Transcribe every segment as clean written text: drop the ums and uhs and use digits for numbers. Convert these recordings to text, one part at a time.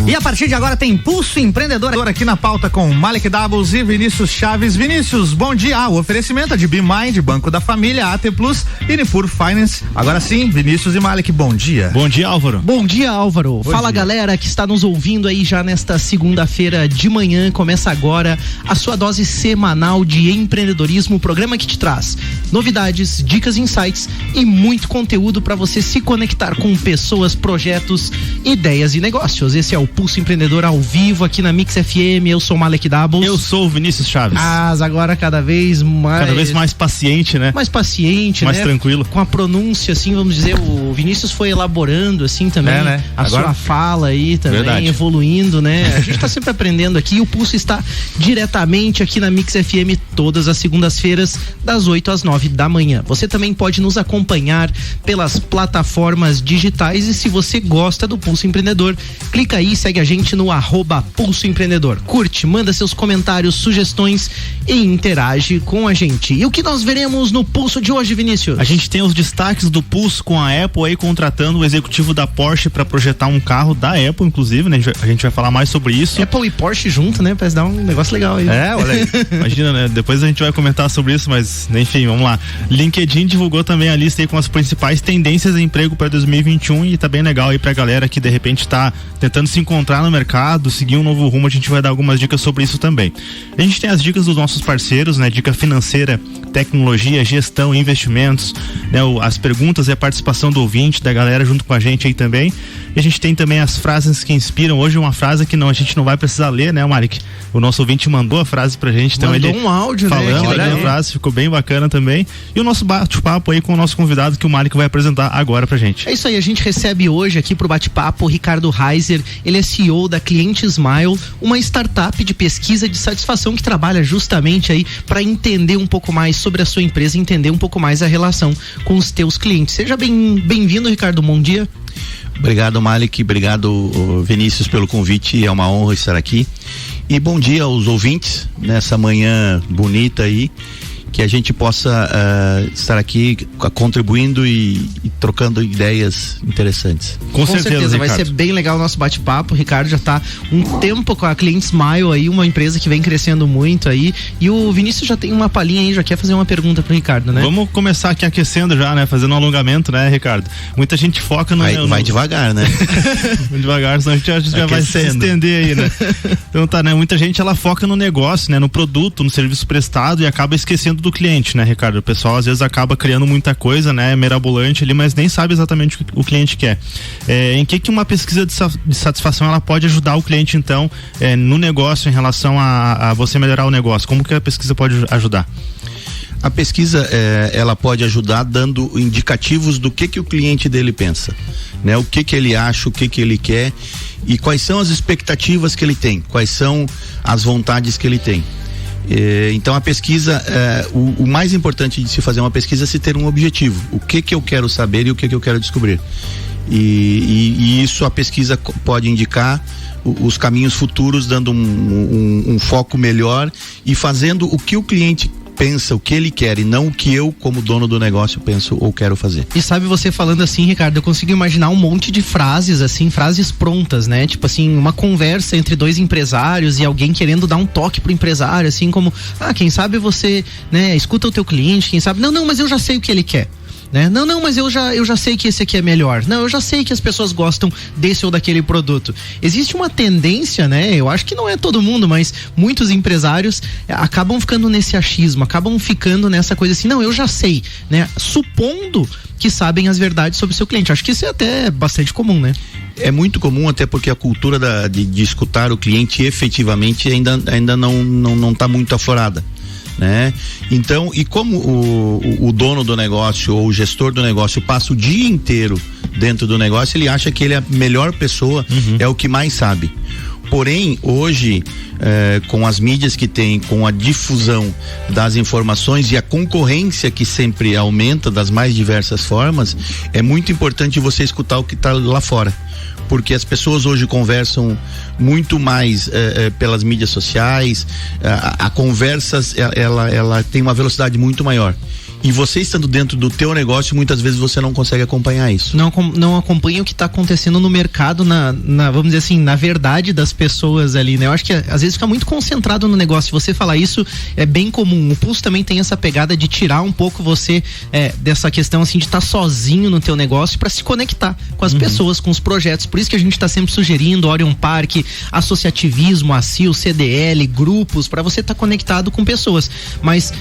E a partir de agora tem Pulso Empreendedor aqui na pauta com Malik Doubles e Vinícius Chaves. Vinícius, bom dia. O oferecimento é de BeMind, Banco da Família, AT Plus e Nipur Finance. Agora sim, Vinícius e Malik, bom dia. Bom dia, Álvaro. Bom dia, Álvaro. Bom Fala, dia. galera que está nos ouvindo aí já nesta segunda-feira de manhã. Começa agora a sua dose semanal de empreendedorismo, o programa que te traz novidades, dicas, insights e muito conteúdo para você se conectar com pessoas, projetos, ideias e negócios. Esse é o Pulso Empreendedor ao vivo aqui na Mix FM. Eu sou o Malik Doubles. Eu sou o Vinícius Chaves. Mas agora cada vez mais paciente, né? Mais paciente, mais né? Tranquilo. Com a pronúncia, assim, vamos dizer, o Vinícius foi elaborando, assim, também, né? a Agora... sua fala aí também, Verdade. evoluindo, né? A gente tá sempre aprendendo aqui e o Pulso está diretamente aqui na Mix FM todas as segundas-feiras, das 8 às 9 da manhã. Você também pode nos acompanhar pelas plataformas digitais e se você gosta do Pulso Empreendedor, clica aí, segue a gente no @Pulso Empreendedor. Curte, manda seus comentários, sugestões e interage com a gente. E o que nós veremos no Pulso de hoje, Vinícius? A gente tem os destaques do Pulso com a Apple aí contratando o executivo da Porsche para projetar um carro da Apple, inclusive, né? A gente vai falar mais sobre isso. Apple e Porsche junto, né? Parece dar um negócio legal aí. Olha aí. Imagina, né? Depois a gente vai comentar sobre isso, mas enfim, vamos lá. LinkedIn divulgou também a lista aí com as principais tendências de emprego para 2021 e tá bem legal aí pra galera que de repente tá tentando se encontrar no mercado, seguir um novo rumo. A gente vai dar algumas dicas sobre isso também. A gente tem as dicas dos nossos parceiros, né? Dica financeira, tecnologia, gestão, investimentos, né? As perguntas e a participação do ouvinte, da galera junto com a gente aí também. E a gente tem também as frases que inspiram. Hoje uma frase que a gente não vai precisar ler, né, Malik? O nosso ouvinte mandou a frase pra gente, então mandou ele um áudio, falando, né? a frase ficou bem bacana também. E o nosso bate-papo aí com o nosso convidado que o Malik vai apresentar agora pra gente. É isso aí, a gente recebe hoje aqui pro bate-papo o Ricardo Reiser. Ele é CEO da Cliente Smile, uma startup de pesquisa de satisfação que trabalha justamente aí para entender um pouco mais sobre a sua empresa, entender um pouco mais a relação com os teus clientes. Seja bem-vindo, Ricardo, bom dia. Obrigado, Malik, obrigado, Vinícius, pelo convite, é uma honra estar aqui. E bom dia aos ouvintes nessa manhã bonita aí, que a gente possa estar aqui contribuindo e trocando ideias interessantes. Com certeza, vai ser bem legal o nosso bate-papo. O Ricardo já está um tempo com a Cliente Smile aí, uma empresa que vem crescendo muito aí, e o Vinícius já tem uma palhinha aí, já quer fazer uma pergunta pro Ricardo, né? Vamos começar aqui aquecendo já, né? Fazendo um alongamento, né, Ricardo? Muita gente foca no... Vai devagar, né? Devagar, senão a gente já vai se estender aí, né? Então tá, né? Muita gente, ela foca no negócio, né? No produto, no serviço prestado e acaba esquecendo do cliente, né, Ricardo? O pessoal às vezes acaba criando muita coisa, né, mirabolante ali, mas nem sabe exatamente o que o cliente quer. Em que uma pesquisa de satisfação ela pode ajudar o cliente, então, no negócio, em relação a você melhorar o negócio? Como que a pesquisa pode ajudar? A pesquisa, ela pode ajudar dando indicativos do que o cliente dele pensa, né? O que ele acha, o que ele quer e quais são as expectativas que ele tem, quais são as vontades que ele tem. Então a pesquisa, o mais importante de se fazer uma pesquisa é se ter um objetivo, o que eu quero saber e o que eu quero descobrir, e isso a pesquisa pode indicar os caminhos futuros, dando um foco melhor e fazendo o que o cliente pensa, o que ele quer e não o que eu, como dono do negócio, penso ou quero fazer. E sabe, você falando assim, Ricardo, eu consigo imaginar um monte de frases, assim, frases prontas, né? Tipo assim, uma conversa entre dois empresários e alguém querendo dar um toque pro empresário, assim como, quem sabe você, né, escuta o teu cliente, quem sabe, não, mas eu já sei o que ele quer. Né? Não, mas eu já sei que esse aqui é melhor. Não, eu já sei que as pessoas gostam desse ou daquele produto. Existe uma tendência, né? Eu acho que não é todo mundo, mas muitos empresários acabam ficando nesse achismo, acabam ficando nessa coisa assim, não, eu já sei, né? Supondo que sabem as verdades sobre o seu cliente. Acho que isso é até bastante comum, né? É muito comum, até porque a cultura de escutar o cliente efetivamente ainda não está muito aflorada, né? Então, e como o dono do negócio ou o gestor do negócio passa o dia inteiro dentro do negócio, ele acha que ele é a melhor pessoa, é o que mais sabe. Porém, hoje, com as mídias que tem, com a difusão das informações e a concorrência que sempre aumenta das mais diversas formas, é muito importante você escutar o que está lá fora. Porque as pessoas hoje conversam muito mais pelas mídias sociais, a conversa ela tem uma velocidade muito maior. E você estando dentro do teu negócio, muitas vezes você não consegue acompanhar isso. Não acompanha o que está acontecendo no mercado, vamos dizer assim, na verdade das pessoas ali, né? Eu acho que às vezes fica muito concentrado no negócio. Você falar isso é bem comum. O Pulso também tem essa pegada de tirar um pouco você dessa questão assim de estar sozinho no teu negócio para se conectar com as pessoas, com os projetos. Por isso que a gente está sempre sugerindo Orion Park, associativismo, ACIL, CDL, grupos, para você estar conectado com pessoas. Mas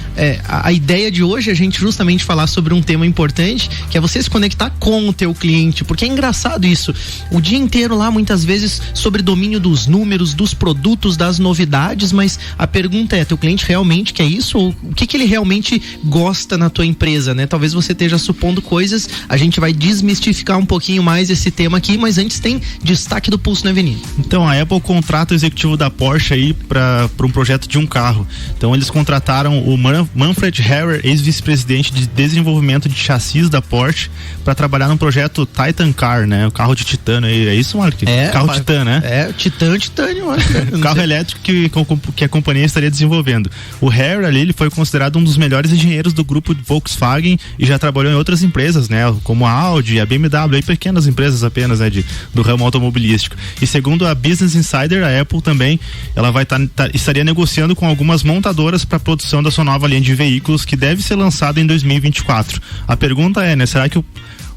a ideia de hoje é a gente justamente falar sobre um tema importante, que é você se conectar com o teu cliente, porque é engraçado isso. O dia inteiro lá, muitas vezes, sobre domínio dos números, dos produtos, das novidades, mas a pergunta é, teu cliente realmente quer isso? Ou o que ele realmente gosta na tua empresa, né? Talvez você esteja supondo coisas, a gente vai desmistificar um pouquinho mais esse tema aqui, mas antes tem destaque do Pulso, né, Vini? Então, a Apple contrata o executivo da Porsche aí para um projeto de um carro. Então, eles contrataram o Manfred Harrer, ex-vice-presidente de desenvolvimento de chassis da Porsche, para trabalhar no projeto Titan Car, né? O carro de titânio aí. É isso, Mark? Carro Titan, né? Titânio, acho. O carro elétrico que a companhia estaria desenvolvendo. O Harrer ali, ele foi considerado um dos melhores engenheiros do grupo Volkswagen e já trabalhou em outras empresas, né? Como a Audi, a BMW, aí pequenas empresas apenas, né? Do ramo automobilístico. E segundo a Business Insider, a Apple também, ela estaria negociando com algumas montadoras para a produção da sua nova linha de veículos, que deve ser lançada em 2024. A pergunta é, né? Será que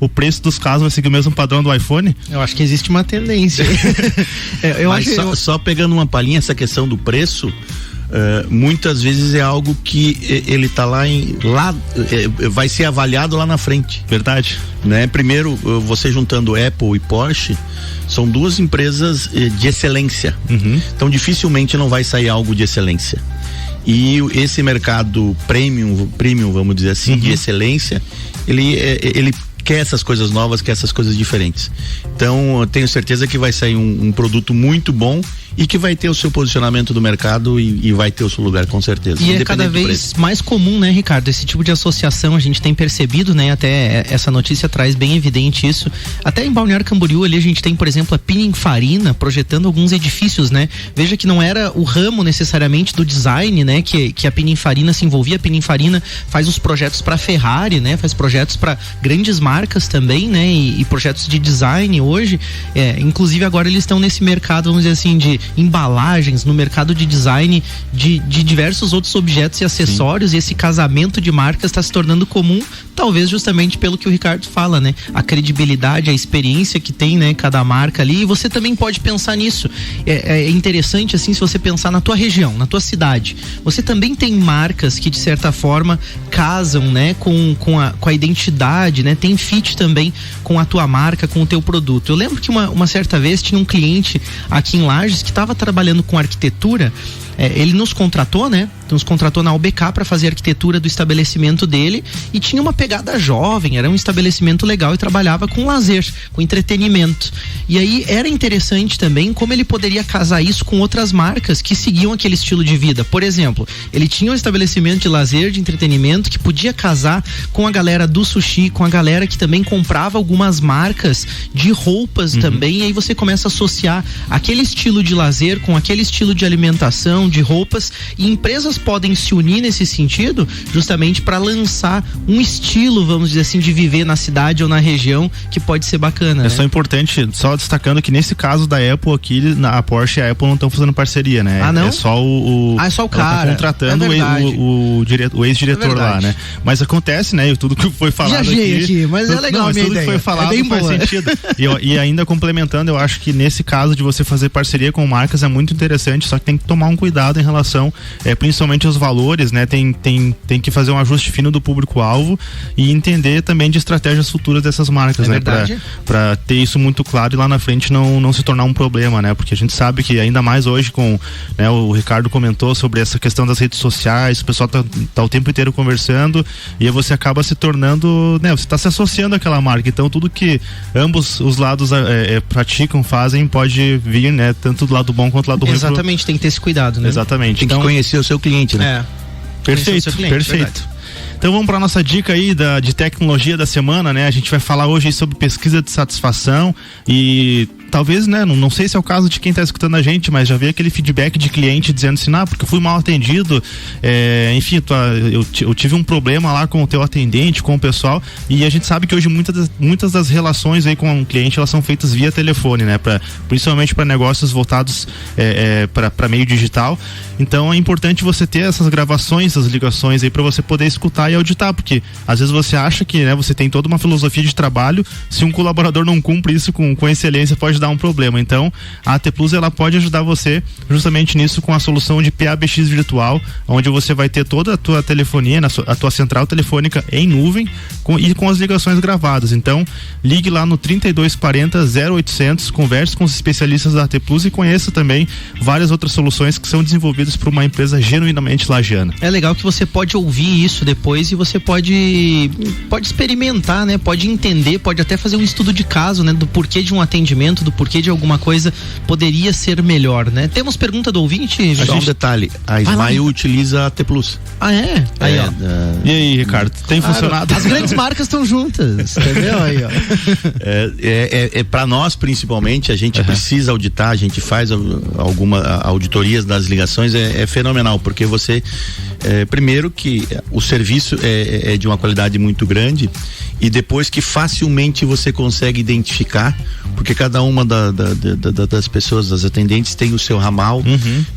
o preço dos carros vai seguir o mesmo padrão do iPhone? Eu acho que existe uma tendência. Só pegando uma palhinha, essa questão do preço, muitas vezes é algo que ele tá vai ser avaliado lá na frente. Verdade. Né? Primeiro, você juntando Apple e Porsche, são duas empresas de excelência. Então dificilmente não vai sair algo de excelência. E esse mercado premium, vamos dizer assim, de excelência, ele quer essas coisas novas, quer essas coisas diferentes. Então, eu tenho certeza que vai sair um produto muito bom e que vai ter o seu posicionamento do mercado e vai ter o seu lugar, com certeza. E é cada vez mais comum, né, Ricardo? Esse tipo de associação a gente tem percebido, né? Até essa notícia traz bem evidente isso. Até em Balneário Camboriú ali a gente tem, por exemplo, a Pininfarina projetando alguns edifícios, né? Veja que não era o ramo necessariamente do design, né? Que a Pininfarina se envolvia. A Pininfarina faz os projetos para Ferrari, né? Faz projetos para grandes marcas também, né? E projetos de design hoje. Inclusive agora eles estão nesse mercado, vamos dizer assim, de embalagens, no mercado de design de diversos outros objetos e acessórios. Sim. E esse casamento de marcas está se tornando comum, talvez justamente pelo que o Ricardo fala, né? A credibilidade, a experiência que tem, né? Cada marca ali, e você também pode pensar nisso. É interessante, assim, se você pensar na tua região, na tua cidade, você também tem marcas que de certa forma casam, né? Com a identidade, né? Tem fit também com a tua marca, com o teu produto. Eu lembro que uma certa vez tinha um cliente aqui em Lages que estava trabalhando com arquitetura. Ele nos contratou, né? Nos contratou na UBK para fazer a arquitetura do estabelecimento dele e tinha uma pegada jovem, era um estabelecimento legal e trabalhava com lazer, com entretenimento. E aí era interessante também como ele poderia casar isso com outras marcas que seguiam aquele estilo de vida. Por exemplo, ele tinha um estabelecimento de lazer, de entretenimento, que podia casar com a galera do sushi, com a galera que também comprava algumas marcas de roupas também, e aí você começa a associar aquele estilo de lazer com aquele estilo de alimentação, de roupas, e empresas podem se unir nesse sentido justamente para lançar um estilo, vamos dizer assim, de viver na cidade ou na região que pode ser bacana. É, né? Só importante, só destacando que nesse caso da Apple aqui, a Porsche e a Apple não estão fazendo parceria, né? Ah, não? É só é só o cara. Tá contratando o ex-diretor lá, né? Mas acontece, né? Tudo que foi falado aqui, mas é legal, tudo que foi falado faz sentido. E ainda complementando, eu acho que nesse caso de você fazer parceria com marcas é muito interessante, só que tem que tomar um cuidado em relação, principalmente os valores, né? Tem que fazer um ajuste fino do público-alvo e entender também de estratégias futuras dessas marcas, né? Pra ter isso muito claro e lá na frente não se tornar um problema, né? Porque a gente sabe que ainda mais hoje com, né, o Ricardo comentou sobre essa questão das redes sociais, o pessoal tá o tempo inteiro conversando e aí você acaba se tornando, né? Você tá se associando àquela marca, então tudo que ambos os lados praticam, fazem, pode vir, né? Tanto do lado bom quanto do lado ruim. Exatamente, tem que ter esse cuidado, né? Exatamente. Tem que conhecer o seu cliente, né? Perfeito. Verdade. Então vamos para nossa dica aí de tecnologia da semana, né? A gente vai falar hoje sobre pesquisa de satisfação e talvez, né, não sei se é o caso de quem está escutando a gente, mas já veio aquele feedback de cliente dizendo assim, porque eu fui mal atendido, enfim, eu tive um problema lá com o teu atendente, com o pessoal, e a gente sabe que hoje muitas das relações aí com o cliente, elas são feitas via telefone, né, principalmente para negócios voltados para meio digital. Então é importante você ter essas gravações, essas ligações aí para você poder escutar e auditar, porque às vezes você acha que, né, você tem toda uma filosofia de trabalho, se um colaborador não cumpre isso com excelência, pode dar um problema. Então a AT Plus, ela pode ajudar você justamente nisso com a solução de PABX virtual, onde você vai ter toda a tua telefonia, a tua central telefônica em nuvem e com as ligações gravadas. Então ligue lá no 3240 0800, converse com os especialistas da AT Plus e conheça também várias outras soluções que são desenvolvidas por uma empresa genuinamente lagiana. É legal que você pode ouvir isso depois e você pode experimentar, né? Pode entender, pode até fazer um estudo de caso, né? Do porquê de um atendimento, do porquê de alguma coisa poderia ser melhor, né? Temos pergunta do ouvinte? Só um detalhe, a Smile utiliza a AT Plus. Ah, é? Aí, ó. E aí, Ricardo, tem funcionado? As grandes marcas estão juntas, entendeu? Aí, ó. Para nós, principalmente, a gente precisa auditar, a gente faz algumas auditorias das ligações, é fenomenal, porque você, primeiro que o serviço é de uma qualidade muito grande, e depois que facilmente você consegue identificar, porque cada uma das pessoas, das atendentes, tem o seu ramal,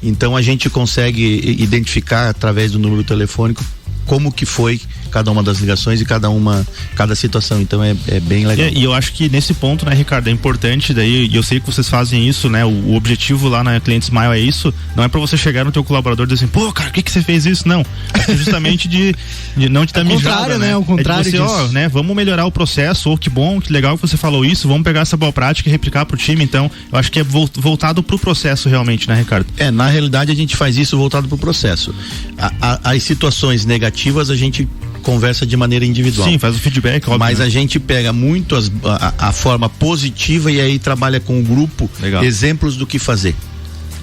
então a gente consegue identificar através do número telefônico como que foi cada uma das ligações e cada situação, então é bem legal. E eu acho que nesse ponto, né, Ricardo, é importante daí, e eu sei que vocês fazem isso, né, o objetivo lá na Cliente Smile é isso, não é pra você chegar no teu colaborador e dizer assim, pô, cara, por que você fez isso? Não, é justamente de não te dar mijada, né? O contrário é de você, né, vamos melhorar o processo, que bom, que legal que você falou isso, vamos pegar essa boa prática e replicar pro time, então, eu acho que é voltado pro processo realmente, né, Ricardo? Na realidade a gente faz isso voltado pro processo. As situações negativas a gente conversa de maneira individual. Sim, faz o feedback, óbvio, mas a gente pega muito a forma positiva e aí trabalha com o grupo. Legal. Exemplos do que fazer,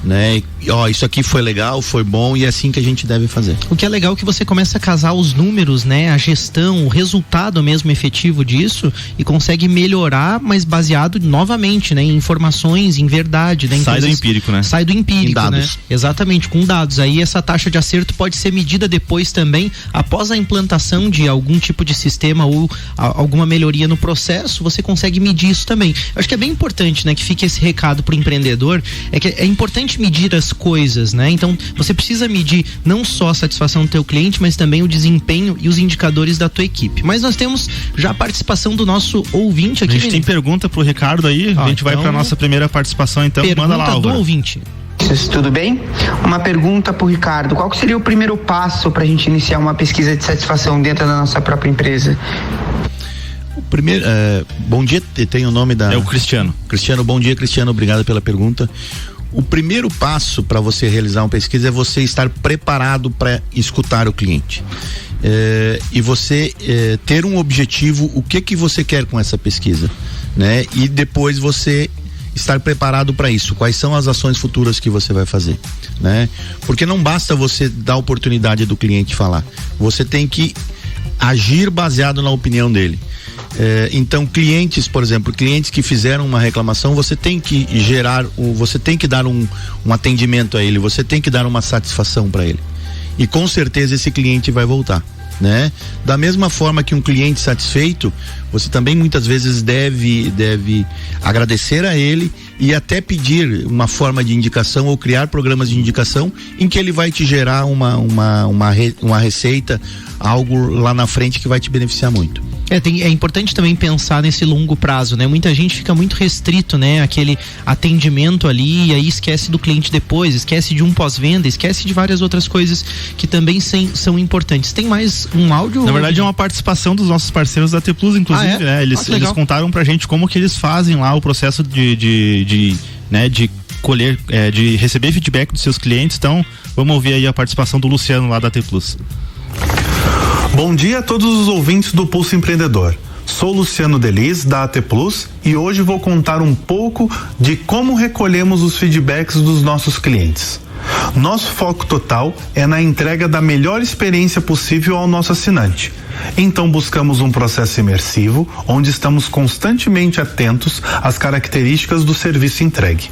né? Isso aqui foi legal, foi bom, e é assim que a gente deve fazer. O que é legal é que você começa a casar os números, né? A gestão, o resultado mesmo efetivo disso, e consegue melhorar, mas baseado novamente, né? Em informações, em verdade, né? Sai do empírico, né? Sai do empírico, dados, né? Exatamente, com dados. Aí essa taxa de acerto pode ser medida depois também, após a implantação de algum tipo de sistema ou alguma melhoria no processo, você consegue medir isso também. Eu acho que é bem importante, né? Que fique esse recado pro empreendedor, é que é importante medir as coisas, né? Então você precisa medir não só a satisfação do teu cliente, mas também o desempenho e os indicadores da tua equipe. Mas nós temos já a participação do nosso ouvinte aqui. A gente tem pergunta pro Ricardo aí, a gente vai pra nossa primeira participação, então manda lá, Álvaro. Do ouvinte. Tudo bem? Uma pergunta pro Ricardo: qual que seria o primeiro passo pra gente iniciar uma pesquisa de satisfação dentro da nossa própria empresa? Primeiro, bom dia, tem o nome da... É o Cristiano. Cristiano, bom dia, Cristiano, obrigado pela pergunta. O primeiro passo para você realizar uma pesquisa é você estar preparado para escutar o cliente. E você ter um objetivo, o que você quer com essa pesquisa, né? E depois você estar preparado para isso. Quais são as ações futuras que você vai fazer, né? Porque não basta você dar a oportunidade do cliente falar. Você tem que agir baseado na opinião dele. Então, clientes, por exemplo, clientes que fizeram uma reclamação, você tem que você tem que dar um atendimento a ele, você tem que dar uma satisfação para ele. E com certeza esse cliente vai voltar, né? Da mesma forma que um cliente satisfeito, você também muitas vezes deve agradecer a ele e até pedir uma forma de indicação ou criar programas de indicação em que ele vai te gerar uma receita, algo lá na frente que vai te beneficiar muito. É importante também pensar nesse longo prazo, né? Muita gente fica muito restrito, né? Aquele atendimento ali, e aí esquece do cliente depois, esquece de um pós-venda, esquece de várias outras coisas que também são importantes. Tem mais um áudio? Na verdade é uma participação dos nossos parceiros da AT Plus, inclusive, né? Eles contaram pra gente como que eles fazem lá o processo de colher, de receber feedback dos seus clientes. Então, vamos ouvir aí a participação do Luciano lá da AT Plus. Bom dia a todos os ouvintes do Pulso Empreendedor. Sou Luciano Delis, da AT Plus, e hoje vou contar um pouco de como recolhemos os feedbacks dos nossos clientes. Nosso foco total é na entrega da melhor experiência possível ao nosso assinante. Então buscamos um processo imersivo, onde estamos constantemente atentos às características do serviço entregue.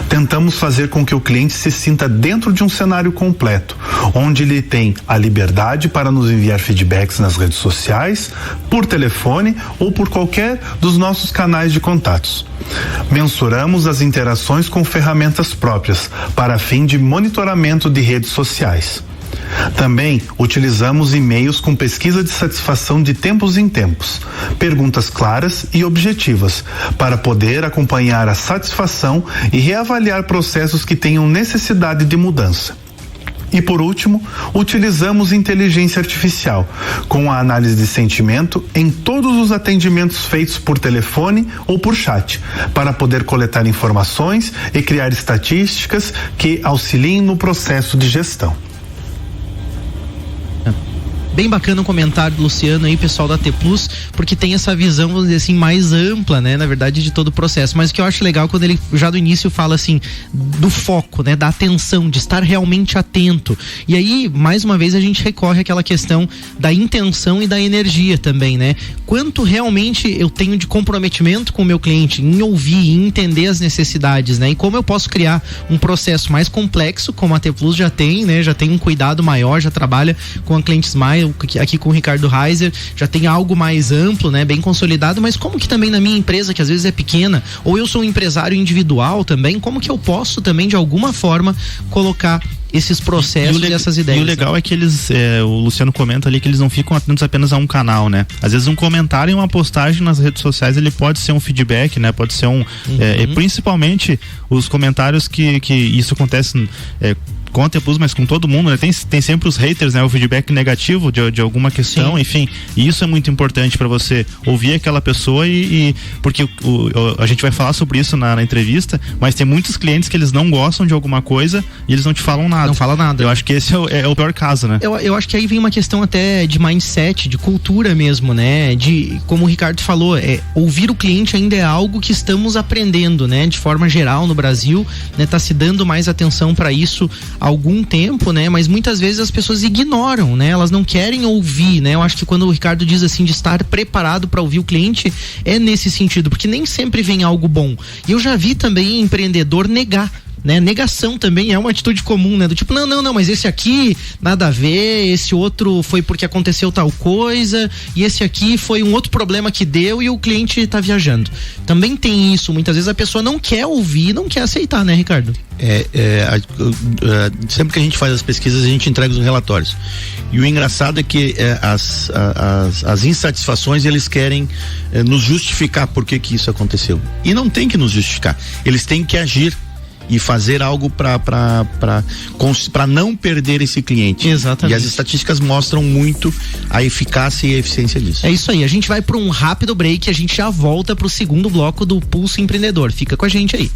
Tentamos fazer com que o cliente se sinta dentro de um cenário completo, onde ele tem a liberdade para nos enviar feedbacks nas redes sociais, por telefone ou por qualquer dos nossos canais de contatos. Mensuramos as interações com ferramentas próprias para fim de monitoramento de redes sociais. Também utilizamos e-mails com pesquisa de satisfação de tempos em tempos, perguntas claras e objetivas, para poder acompanhar a satisfação e reavaliar processos que tenham necessidade de mudança. E por último, utilizamos inteligência artificial, com a análise de sentimento em todos os atendimentos feitos por telefone ou por chat, para poder coletar informações e criar estatísticas que auxiliem no processo de gestão. Bem bacana o comentário do Luciano aí, pessoal da AT Plus, porque tem essa visão, vamos dizer assim, mais ampla, né, na verdade, de todo o processo. Mas o que eu acho legal quando ele já do início fala assim, do foco, né, da atenção, de estar realmente atento. E aí, mais uma vez, a gente recorre àquela questão da intenção e da energia também, né? Quanto realmente eu tenho de comprometimento com o meu cliente, em ouvir, em entender as necessidades, né? E como eu posso criar um processo mais complexo, como a AT Plus já tem, né? Já tem um cuidado maior, já trabalha com a Cliente Smile, aqui com o Ricardo Reiser, já tem algo mais amplo, né, bem consolidado, mas como que também na minha empresa, que às vezes é pequena, ou eu sou um empresário individual também, como que eu posso também de alguma forma colocar esses processos e essas ideias. E o legal, né, é que eles, o Luciano comenta ali que eles não ficam atentos apenas a um canal, né? Às vezes um comentário e uma postagem nas redes sociais, ele pode ser um feedback, né? Pode ser e principalmente os comentários que isso acontece com a AT Plus, mas com todo mundo, né? Tem sempre os haters, né? O feedback negativo de alguma questão, sim. Enfim, e isso é muito importante para você ouvir aquela pessoa e porque a gente vai falar sobre isso na entrevista, mas tem muitos clientes que eles não gostam de alguma coisa e eles não te falam nada. Não fala nada. Eu acho que esse é o pior caso, né? Eu acho que aí vem uma questão até de mindset, de cultura mesmo, né? De, como o Ricardo falou, ouvir o cliente ainda é algo que estamos aprendendo, né? De forma geral no Brasil, né? Tá se dando mais atenção para isso há algum tempo, né? Mas muitas vezes as pessoas ignoram, né? Elas não querem ouvir, né? Eu acho que quando o Ricardo diz assim de estar preparado para ouvir o cliente, é nesse sentido, porque nem sempre vem algo bom. E eu já vi também empreendedor negar, né? Negação também é uma atitude comum, né? Do tipo, não, mas esse aqui nada a ver, esse outro foi porque aconteceu tal coisa, e esse aqui foi um outro problema que deu e o cliente tá viajando. Também tem isso, muitas vezes a pessoa não quer ouvir, não quer aceitar, né, Ricardo? Sempre que a gente faz as pesquisas, a gente entrega os relatórios. E o engraçado é que as insatisfações, eles querem nos justificar por que isso aconteceu. E não tem que nos justificar, eles têm que agir e fazer algo para não perder esse cliente. Exatamente. E as estatísticas mostram muito a eficácia e a eficiência disso. É isso aí, a gente vai para um rápido break, a gente já volta para o segundo bloco do Pulso Empreendedor. Fica com a gente aí.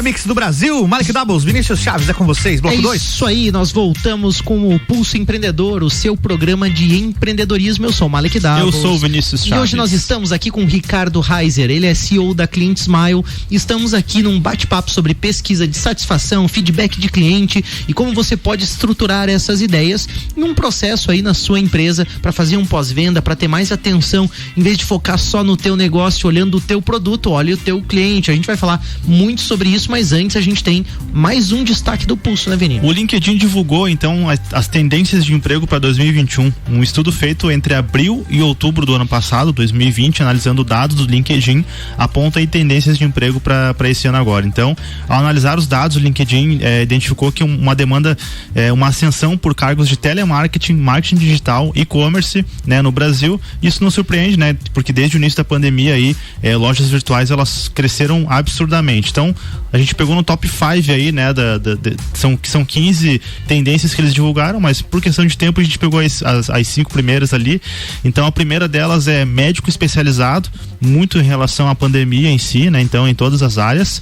Mix do Brasil, Malik Doubles, Vinícius Chaves é com vocês, bloco 2. Isso aí, nós voltamos com o Pulso Empreendedor, o seu programa de empreendedorismo. Eu sou o Malik Doubles. Eu sou o Vinícius Chaves. E hoje nós estamos aqui com o Ricardo Reiser, ele é CEO da Cliente Smile. Estamos aqui num bate-papo sobre pesquisa de satisfação, feedback de cliente e como você pode estruturar essas ideias em um processo aí na sua empresa para fazer um pós-venda, para ter mais atenção, em vez de focar só no teu negócio, olhando o teu produto, olha o teu cliente. A gente vai falar muito sobre isso, mas antes a gente tem mais um destaque do Pulso, né, Vini? O LinkedIn divulgou então as tendências de emprego para 2021, um estudo feito entre abril e outubro do ano passado, 2020, analisando dados do LinkedIn, aponta aí tendências de emprego para esse ano agora. Então, ao analisar os dados, o LinkedIn identificou que uma demanda, uma ascensão por cargos de telemarketing, marketing digital, e-commerce, né, no Brasil. Isso não surpreende, né, porque desde o início da pandemia aí, lojas virtuais elas cresceram absurdamente. Então, a gente pegou no top 5 aí, né, são 15 tendências que eles divulgaram, mas por questão de tempo a gente pegou as 5 primeiras ali. Então a primeira delas é médico especializado, muito em relação à pandemia em si, né? Então, em todas as áreas,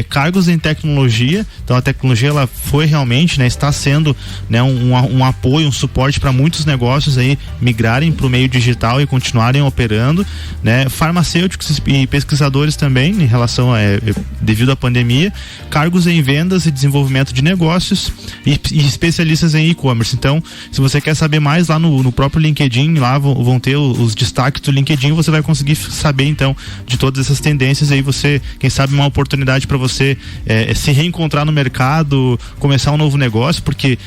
cargos em tecnologia. Então, a tecnologia, ela foi realmente, né? Está sendo, né? Um apoio, um suporte para muitos negócios aí migrarem para o meio digital e continuarem operando, né? Farmacêuticos e pesquisadores também, em relação devido à pandemia, cargos em vendas e desenvolvimento de negócios e especialistas em e-commerce. Então, se você quer saber mais, lá no próprio LinkedIn, lá vão ter os destaques do LinkedIn, você vai conseguir saber então de todas essas tendências. Aí você, quem sabe, uma oportunidade para você se reencontrar no mercado, começar um novo negócio, porque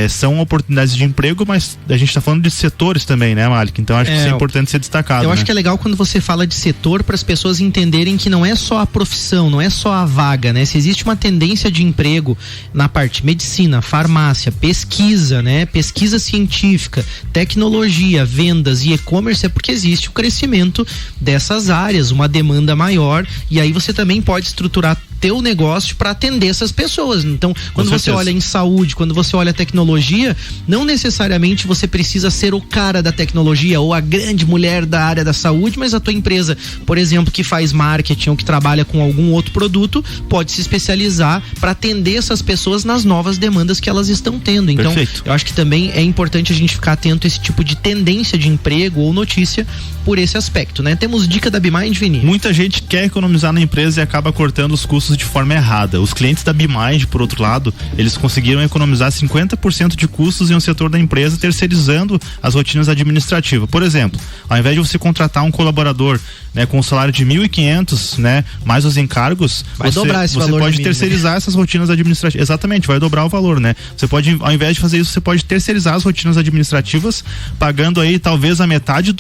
são oportunidades de emprego, mas a gente está falando de setores também, né, Malik? Então acho que isso é importante ser destacado. Eu acho que é legal quando você fala de setor, para as pessoas entenderem que não é só a profissão, não é só a vaga, né? Se existe uma tendência de emprego na parte medicina, farmácia, pesquisa, né? Pesquisa científica, tecnologia, vendas e e-commerce, é porque existe o crescimento dessas áreas, uma demanda maior, e aí você também pode estruturar teu negócio para atender essas pessoas. Então, quando você olha em saúde, quando você olha tecnologia, não necessariamente você precisa ser o cara da tecnologia ou a grande mulher da área da saúde, mas a tua empresa, por exemplo, que faz marketing ou que trabalha com algum outro produto, pode se especializar para atender essas pessoas nas novas demandas que elas estão tendo. Então, eu acho que também é importante a gente ficar atento a esse tipo de tendência de emprego ou notícia por esse aspecto, né? Temos dica da BeMind, Vini? Muita gente quer economizar na empresa e acaba cortando os custos de forma errada. Os clientes da BeMind, por outro lado, eles conseguiram economizar 50% de custos em um setor da empresa, terceirizando as rotinas administrativas. Por exemplo, ao invés de você contratar um colaborador, né, com um salário de 1.500, né, mais os encargos, você pode terceirizar essas rotinas administrativas. Exatamente, vai dobrar o valor, né? Você pode, ao invés de fazer isso, você pode terceirizar as rotinas administrativas, pagando aí talvez a metade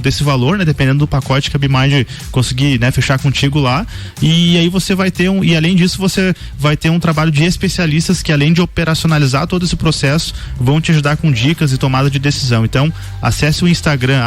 desse valor, né, dependendo do pacote que a BeMind conseguir, né, fechar contigo lá. E aí você vai ter e além disso você vai ter um trabalho de especialistas que, além de operacionalizar todo esse processo, vão te ajudar com dicas e tomada de decisão. Então, acesse o Instagram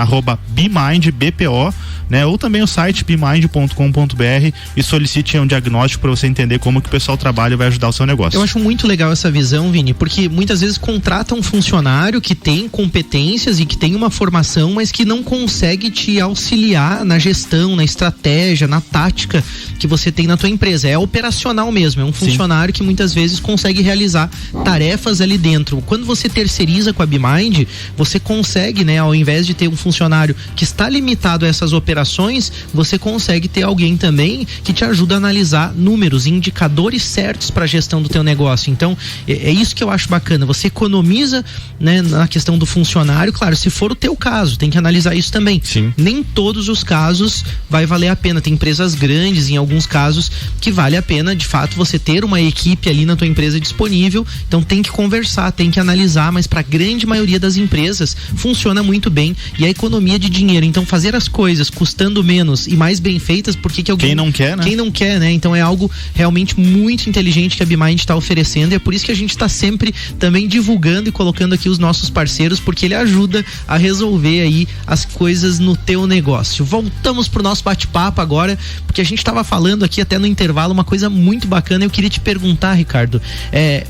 @BeMindBPO, né, ou também o site bemind.com.br e solicite um diagnóstico para você entender como que o pessoal trabalha e vai ajudar o seu negócio. Eu acho muito legal essa visão, Vini, porque muitas vezes contrata um funcionário que tem competências e que tem uma formação, mas que não consegue te auxiliar na gestão, na estratégia, na tática que você tem na tua empresa. É operacional mesmo, é um funcionário que muitas vezes consegue realizar tarefas ali dentro. Quando você terceiriza com a BeMind, você consegue, né, ao invés de ter um funcionário que está limitado a essas operações, você consegue ter alguém também que te ajuda a analisar números, indicadores certos para a gestão do teu negócio. Então, é isso que eu acho bacana. Você economiza, né, na questão do funcionário. Claro, se for o teu caso, tem que analisar isso também. Sim. Nem todos os casos vai valer a pena. Tem empresas grandes, em alguns casos, que vale a pena, de fato, você ter uma equipe ali na tua empresa disponível. Então tem que conversar, tem que analisar, mas para a grande maioria das empresas funciona muito bem, e a economia de dinheiro. Então, fazer as coisas custando menos e mais bem feitas, porque que alguém... Quem não quer, né? Quem não quer, né? Então é algo realmente muito inteligente que a BeMind está oferecendo, e é por isso que a gente está sempre também divulgando e colocando aqui os nossos parceiros, porque ele ajuda a resolver aí as coisas no teu negócio. Voltamos pro nosso bate-papo agora, porque a gente estava falando aqui até no intervalo uma coisa muito bacana. Eu queria te perguntar, Ricardo,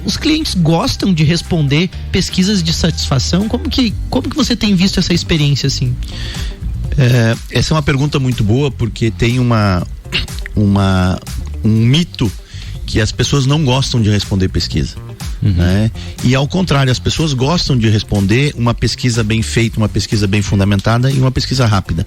os clientes gostam de responder pesquisas de satisfação? Como que você tem visto essa experiência assim? Essa é uma pergunta muito boa, porque tem um mito que as pessoas não gostam de responder pesquisa. Né? E ao contrário, as pessoas gostam de responder uma pesquisa bem feita, uma pesquisa bem fundamentada e uma pesquisa rápida,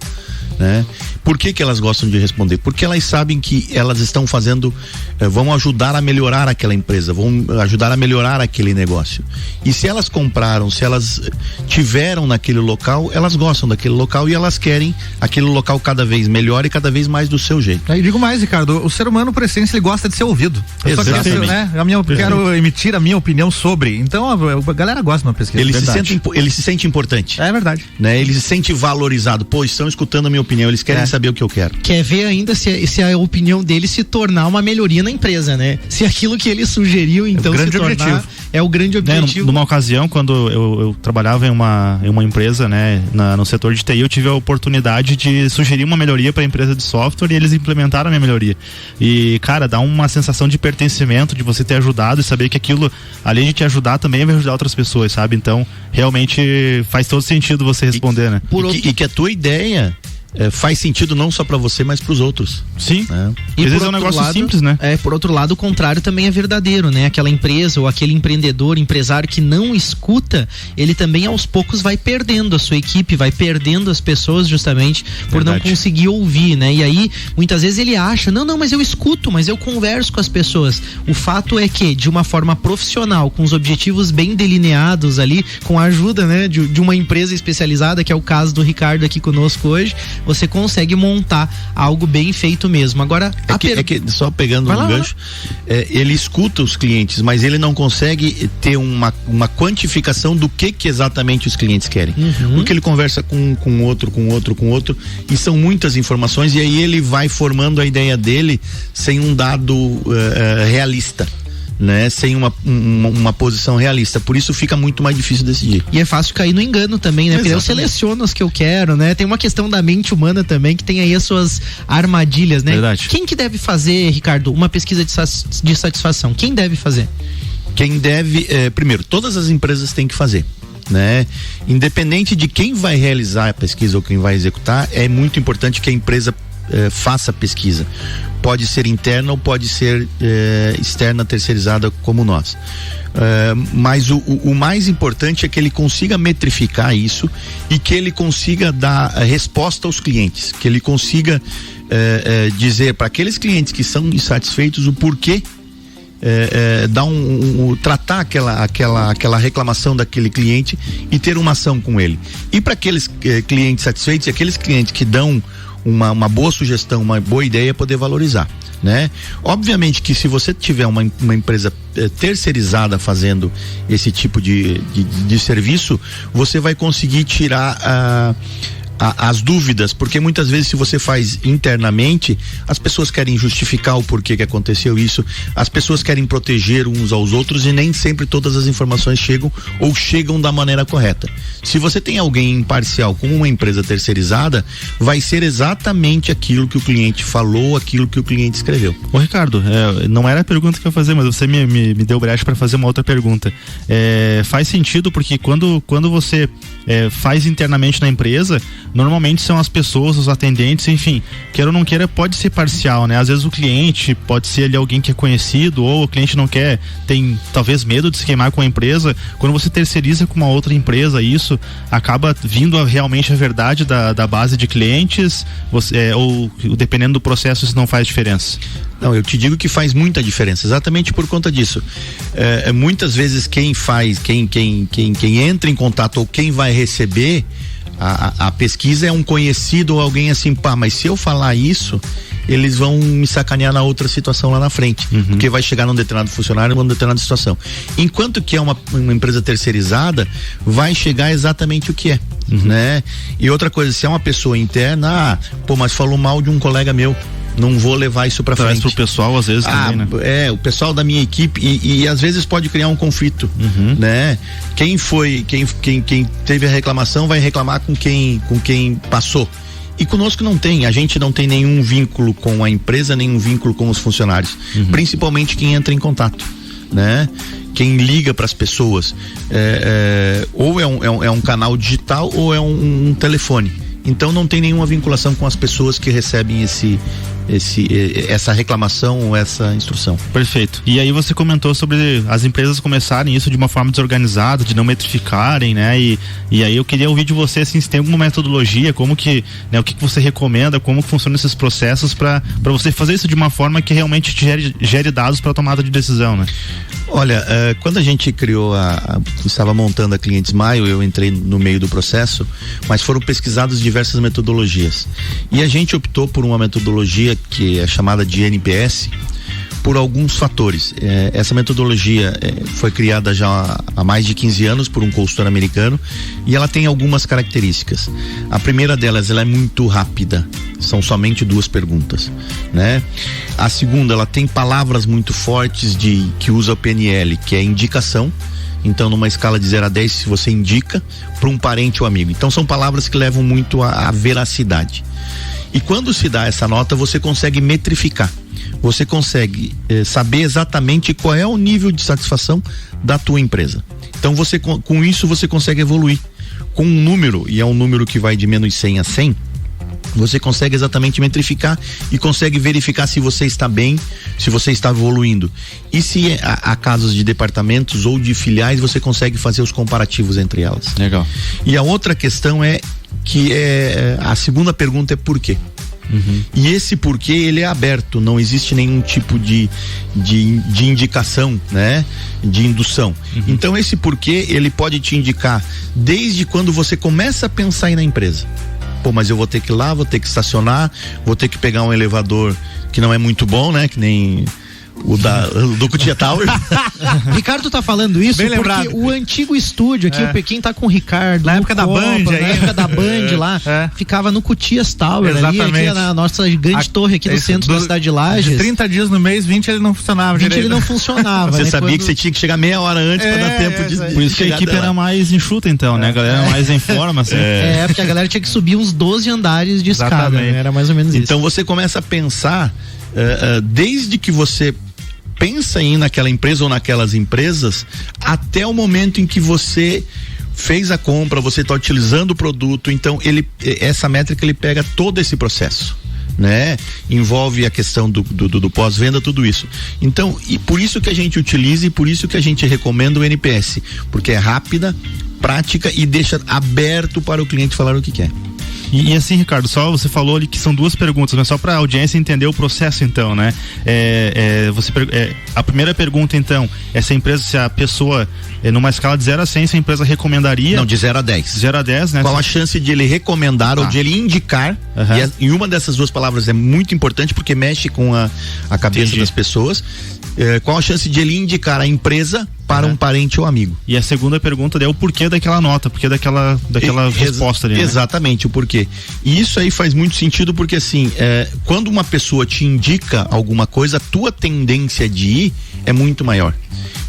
né? Por que elas gostam de responder? Porque elas sabem que elas estão fazendo, vão ajudar a melhorar aquela empresa, vão ajudar a melhorar aquele negócio. E se elas compraram, se elas tiveram naquele local, elas gostam daquele local e elas querem aquele local cada vez melhor e cada vez mais do seu jeito. Aí digo mais, Ricardo, o ser humano, por essência, ele gosta de ser ouvido. Exatamente. Né? Quero emitir a minha opinião sobre. Então a galera gosta de uma pesquisa. Ele se sente importante. É verdade. Né? Ele se sente valorizado. Pô, estão escutando a minha opinião, eles querem saber o que eu quero. Quer ver ainda se a opinião dele se tornar uma melhoria na empresa, né? Se aquilo que ele sugeriu, então, se tornar é o grande objetivo. Numa ocasião, quando eu trabalhava em uma empresa, né, no setor de TI, eu tive a oportunidade de sugerir uma melhoria para a empresa de software, e eles implementaram a minha melhoria. E, cara, dá uma sensação de pertencimento, de você ter ajudado e saber que aquilo, além de te ajudar, também vai ajudar outras pessoas, sabe? Então, realmente faz todo sentido você responder, né? E que a tua ideia faz sentido não só para você, mas para os outros. Sim. E às vezes é um negócio simples, né? Por outro lado, o contrário também é verdadeiro, né? Aquela empresa ou aquele empresário que não escuta, ele também aos poucos vai perdendo a sua equipe, vai perdendo as pessoas justamente por não conseguir ouvir, né? E aí, muitas vezes ele acha, não, mas eu escuto, mas eu converso com as pessoas. O fato é que, de uma forma profissional, com os objetivos bem delineados ali, com a ajuda, né, de uma empresa especializada, que é o caso do Ricardo aqui conosco hoje, você consegue montar algo bem feito mesmo. Agora, só pegando um gancho, ele escuta os clientes, mas ele não consegue ter uma quantificação do que exatamente os clientes querem. Porque ele conversa com outro, e são muitas informações, e aí ele vai formando a ideia dele sem um dado realista. Né? Sem uma posição realista, por isso fica muito mais difícil decidir. E é fácil cair no engano também, né? Porque eu seleciono os que eu quero, né? Tem uma questão da mente humana também, que tem aí as suas armadilhas, né? Verdade. Quem que deve fazer, Ricardo, uma pesquisa de satisfação? Quem deve fazer? Quem deve, primeiro, todas as empresas têm que fazer, né? Independente de quem vai realizar a pesquisa ou quem vai executar, é muito importante que a empresa faça a pesquisa. Pode ser interna ou pode ser externa, terceirizada, como nós. Mas o mais importante é que ele consiga metrificar isso e que ele consiga dar resposta aos clientes, que ele consiga dizer para aqueles clientes que são insatisfeitos o porquê, tratar aquela reclamação daquele cliente e ter uma ação com ele. E para aqueles clientes satisfeitos e aqueles clientes que dão uma boa sugestão, uma boa ideia, poder valorizar, né? Obviamente que se você tiver uma empresa terceirizada fazendo esse tipo de serviço, você vai conseguir tirar as dúvidas, porque muitas vezes, se você faz internamente, as pessoas querem justificar o porquê que aconteceu isso, as pessoas querem proteger uns aos outros e nem sempre todas as informações chegam da maneira correta. Se você tem alguém imparcial, como uma empresa terceirizada, vai ser exatamente aquilo que o cliente falou, aquilo que o cliente escreveu. Ô Ricardo, não era a pergunta que eu ia fazer, mas você me deu brecha para fazer uma outra pergunta. Faz sentido, porque quando você faz internamente na empresa, normalmente são as pessoas, os atendentes, enfim, queira ou não queira, pode ser parcial, né? Às vezes o cliente pode ser ali alguém que é conhecido, ou o cliente não quer, tem talvez medo de se queimar com a empresa. Quando você terceiriza com uma outra empresa, isso acaba vindo realmente a verdade da base de clientes, ou dependendo do processo, isso não faz diferença? Não, eu te digo que faz muita diferença, exatamente por conta disso. Muitas vezes quem entra em contato ou quem vai receber a pesquisa é um conhecido ou alguém assim, mas se eu falar isso, eles vão me sacanear na outra situação lá na frente, porque vai chegar num determinado funcionário, numa determinada situação. Enquanto que é uma empresa terceirizada, vai chegar exatamente o que é, né? E outra coisa, se é uma pessoa interna, mas falou mal de um colega meu, não vou levar isso pra frente. Pro pessoal, às vezes, também, né? O pessoal da minha equipe, e às vezes pode criar um conflito, né? Quem teve a reclamação vai reclamar com quem passou. E conosco não tem, a gente não tem nenhum vínculo com a empresa, nenhum vínculo com os funcionários, principalmente quem entra em contato, né? Quem liga para as pessoas, ou é um canal digital ou é um telefone. Então não tem nenhuma vinculação com as pessoas que recebem essa reclamação ou essa instrução. Perfeito. E aí você comentou sobre as empresas começarem isso de uma forma desorganizada, de não metrificarem, né? E aí eu queria ouvir de você, assim, se tem alguma metodologia, como que, né, o que você recomenda, como funcionam esses processos para você fazer isso de uma forma que realmente gere dados para tomada de decisão, né? Olha, quando a gente criou estava montando a Cliente Smile, eu entrei no meio do processo, mas foram pesquisadas diversas metodologias. E a gente optou por uma metodologia que é chamada de NPS, por alguns fatores. Essa metodologia foi criada já há mais de 15 anos por um consultor americano e ela tem algumas características. A primeira delas, ela é muito rápida, são somente 2 perguntas, né? A segunda, ela tem palavras muito fortes que usa o PNL, que é indicação. Então, numa escala de 0 a 10, se você indica para um parente ou amigo. Então, são palavras que levam muito à veracidade. E quando se dá essa nota, você consegue metrificar. Você consegue saber exatamente qual é o nível de satisfação da tua empresa. Então, com isso, você consegue evoluir. Com um número, e é um número que vai de -100 a 100, Você consegue exatamente metrificar e consegue verificar se você está bem, se você está evoluindo. E se há casos de departamentos ou de filiais, você consegue fazer os comparativos entre elas. Legal. E a outra questão a segunda pergunta é por quê? E esse porquê, ele é aberto, não existe nenhum tipo de indicação, né? De indução. Então esse porquê, ele pode te indicar desde quando você começa a pensar em na empresa. Pô, mas eu vou ter que ir lá, vou ter que estacionar, vou ter que pegar um elevador que não é muito bom, né? Que nem do Cutia Tower. Ricardo tá falando isso bem porque lembrado. O antigo estúdio aqui, o Pequim tá com o Ricardo. Na época da Band, na época da Band lá, ficava no Cutias Tower, ali, aqui na nossa grande torre aqui no centro da cidade de Lages. 30 dias no mês, 20 ele não funcionava direito. Ele não funcionava. Você sabia que você tinha que chegar meia hora antes pra dar tempo de... Por isso que a equipe era mais enxuta então, né? A galera era mais em forma, assim. Porque a galera tinha que subir uns 12 andares de escada, né? Era mais ou menos isso. Então você começa a pensar, desde que você pensa em ir naquela empresa ou naquelas empresas, até o momento em que você fez a compra, você está utilizando o produto. Então essa métrica, ele pega todo esse processo, né? Envolve a questão do pós-venda, tudo isso. Então, e por isso que a gente utiliza e por isso que a gente recomenda o NPS, porque é rápida, prática e deixa aberto para o cliente falar o que quer. E assim, Ricardo, só você falou ali que são duas perguntas, mas só para a audiência entender o processo, então, né? A primeira pergunta, então, é se a empresa, se a pessoa, numa escala de 0 a 100, se a empresa recomendaria... Não, de 0 a 10. 0 a 10, né? Qual a chance de ele recomendar ou de ele indicar? E uma dessas duas palavras é muito importante porque mexe com a cabeça das pessoas. Qual a chance de ele indicar a empresa para um parente ou amigo? E a segunda pergunta é o porquê daquela nota, porquê daquela resposta ali, né? Exatamente, o porquê. E isso aí faz muito sentido porque assim, quando uma pessoa te indica alguma coisa, a tua tendência de ir é muito maior.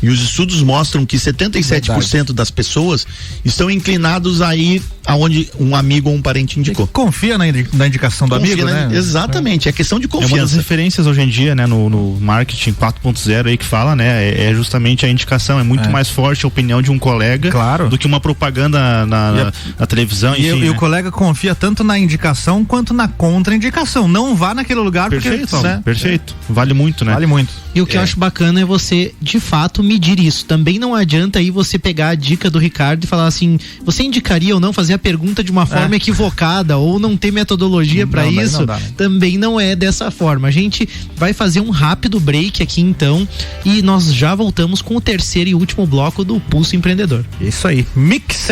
E os estudos mostram que 77% das pessoas estão inclinados a ir aonde um amigo ou um parente indicou. Confia na indicação do amigo, né? Exatamente, é questão de confiança. É uma das referências hoje em dia, né, no marketing 4.0 aí que fala, né, é justamente a indicação, é muito mais forte a opinião de um colega do que uma propaganda na televisão, enfim. E o colega confia tanto na indicação quanto na contraindicação. Não vá naquele lugar perfeito. Vale muito, né? Vale muito. E o que eu acho bacana é você, de fato, medir isso. Também não adianta aí você pegar a dica do Ricardo e falar assim, você indicaria ou não fazer a pergunta de uma forma equivocada ou não ter metodologia para isso? Não dá, né? Também não é dessa forma. A gente vai fazer um rápido break aqui então e nós já voltamos com o terceiro e último bloco do Pulso Empreendedor. Isso aí. Mix.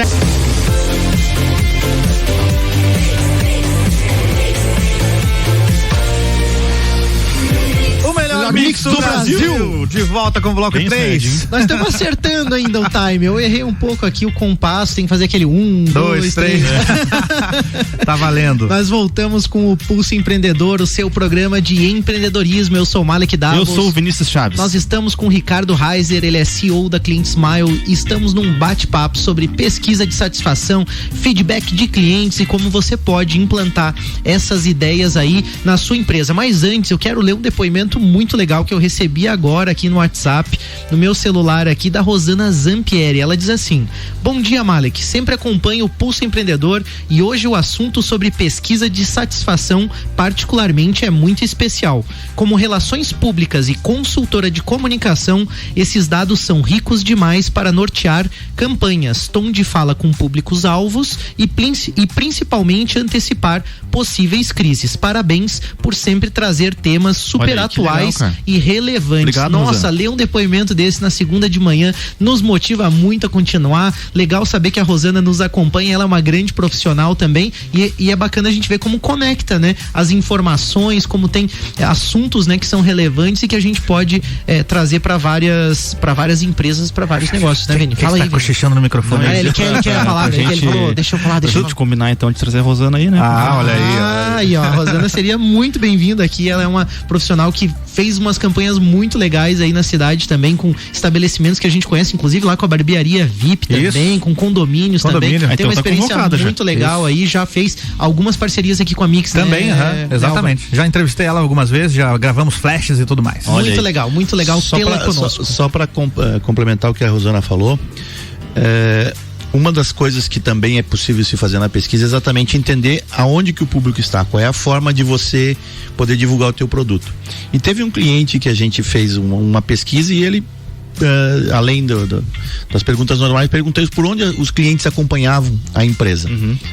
Mix do Brasil, de volta com o bloco 3. Nós estamos acertando ainda o time. Eu errei um pouco aqui o compasso, tem que fazer aquele 1, 2, 3. Tá valendo. Nós voltamos com o Pulso Empreendedor, o seu programa de empreendedorismo. Eu sou o Malek Davos. Eu sou o Vinícius Chaves. Nós estamos com o Ricardo Reiser, ele é CEO da Client Smile. Estamos num bate-papo sobre pesquisa de satisfação, feedback de clientes e como você pode implantar essas ideias aí na sua empresa. Mas antes, eu quero ler um depoimento muito legal que eu recebi agora aqui no WhatsApp, no meu celular aqui, da Rosana Zampieri. Ela diz assim: bom dia, Malek, sempre acompanho o Pulso Empreendedor e hoje o assunto sobre pesquisa de satisfação particularmente é muito especial. Como relações públicas e consultora de comunicação, esses dados são ricos demais para nortear campanhas, tom de fala com públicos-alvos e principalmente antecipar possíveis crises. Parabéns por sempre trazer temas super atuais e relevantes. Obrigado, nossa, ler um depoimento desse na segunda de manhã nos motiva muito a continuar. Legal saber que a Rosana nos acompanha, ela é uma grande profissional também e é bacana a gente ver como conecta, né, as informações, como tem assuntos, né, que são relevantes e que a gente pode trazer para várias empresas, para vários negócios, né, Vini? Fala aí, tá cochichando no microfone. Ele quer falar, ele falou, deixa eu falar. Deixa eu combinar então de trazer a Rosana aí, né? Olha aí. A Rosana seria muito bem-vinda aqui, ela é uma profissional que fez umas campanhas muito legais aí na cidade também, com estabelecimentos que a gente conhece, inclusive lá com a barbearia VIP também, com condomínios também. Tem uma experiência muito legal aí, já fez algumas parcerias aqui com a Mix também, exatamente. Já entrevistei ela algumas vezes, já gravamos flashes e tudo mais. Muito legal tê-la conosco. Só para complementar o que a Rosana falou, uma das coisas que também é possível se fazer na pesquisa é exatamente entender aonde que o público está, qual é a forma de você poder divulgar o teu produto. E teve um cliente que a gente fez uma pesquisa e ele, além das perguntas normais, perguntou por onde os clientes acompanhavam a empresa,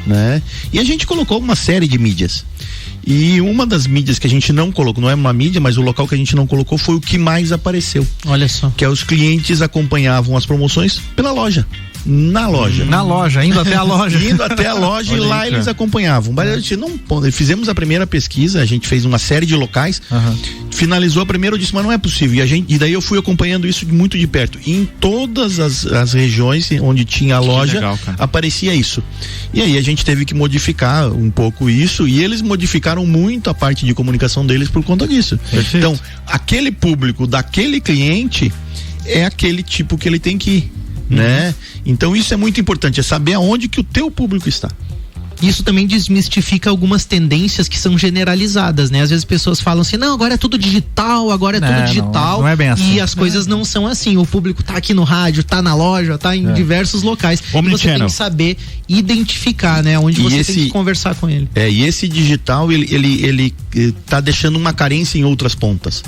né? E a gente colocou uma série de mídias. E uma das mídias que a gente não colocou, não é uma mídia, mas o local que a gente não colocou foi o que mais apareceu. Olha só. Que é os clientes acompanhavam as promoções pela loja. Na loja. Na loja, indo até a loja. Indo até a loja e lá eles acompanhavam. Mas a gente fizemos a primeira pesquisa, a gente fez uma série de locais, finalizou a primeira, eu disse, mas não é possível. E daí eu fui acompanhando isso muito de perto. E em todas as regiões onde tinha a loja, legal, aparecia isso. E aí a gente teve que modificar um pouco isso, e eles modificaram muito a parte de comunicação deles por conta disso. Perfeito. Então, aquele público daquele cliente é aquele tipo que ele tem que ir. Né? Então isso é muito importante, é saber aonde que o teu público está. Isso também desmistifica algumas tendências que são generalizadas, né? Às vezes pessoas falam assim, não, agora é tudo digital, não é bem assim. E as coisas não são assim. O público tá aqui no rádio, tá na loja, tá em diversos locais. E você tem que saber identificar, né? Onde você tem que conversar com ele. E esse digital, ele tá deixando uma carência em outras pontas.